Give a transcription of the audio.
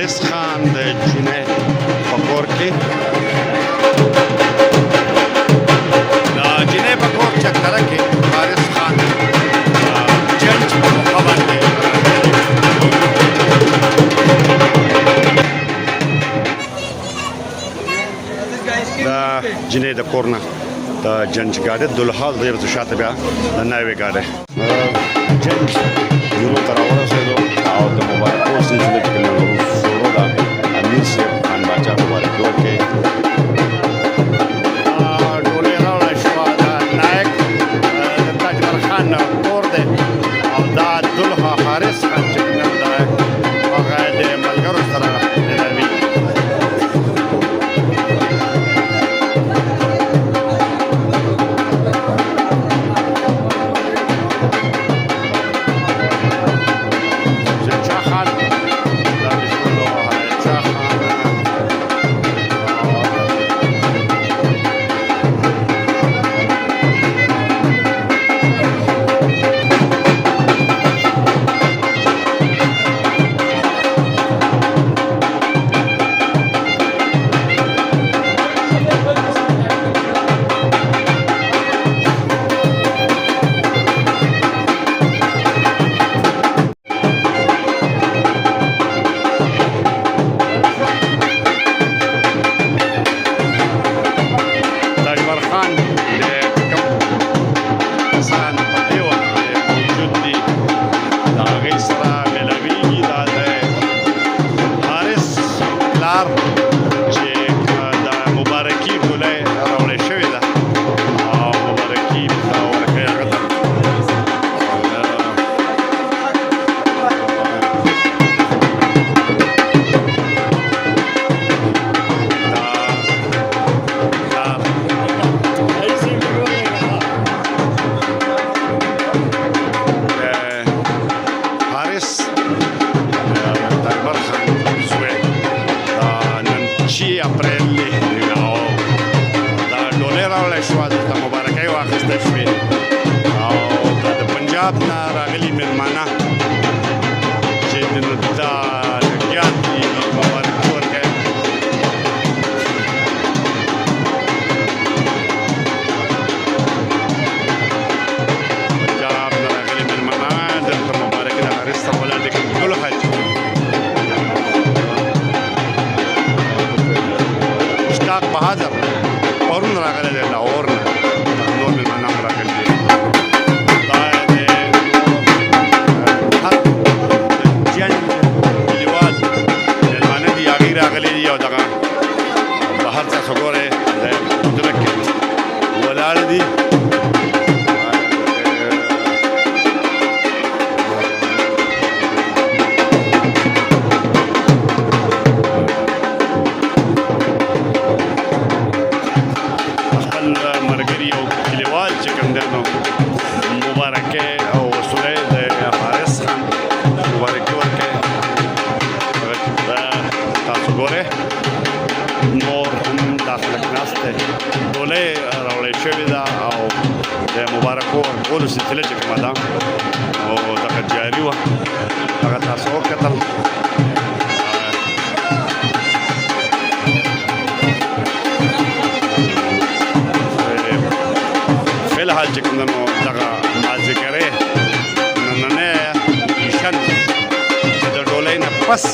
حارث خان د جنې په کور کې د جنې په کور چکره کې حارث خان جج په موقع باندې د جنې د کور نه د جنج ګاډي دلحال ډېر شاته بیا د ناوې ګاډي جنج یورو تر ورسېدو او د مبارکو سلسله کې موږ شروع ده امیر صاحب خان باچا مبارک ورکړي ډولې راوړل شوه د نایک د تاجمل خان کور دی او دا دلها حارث خان چې کوم دی هغه د ملګرو سره ملوي پنجاب نه راغلي مېلمانه چې د لګیا دي مبارک ورکړي پنجاب نه راغلي مېلمانه دلته مبارک د حارث ته ولاړ دي ټول حج مشتاق بهادر پرون راغلی دی لاهور نه نور مېلمانه هم راغلي دي راغلي دي او دغه بهر څخه ګوره د مدرک ولاړ دي خپل مرګري او کلیوال چې کوم دی نو مبارکه او وسوله د حارث خان مبارکي ورکړي تاسو ګوره نور هم داسې لږ ناست دی ډولۍ راوړی شوې ده او د مبارکو ورکولو سلسله چې کومه ده او دغه جاري وه هغه تاسو وکتل فلحال چې کوم ده نو دغه مازدیګرۍ نننی ایشن چې د ډولۍ نه پس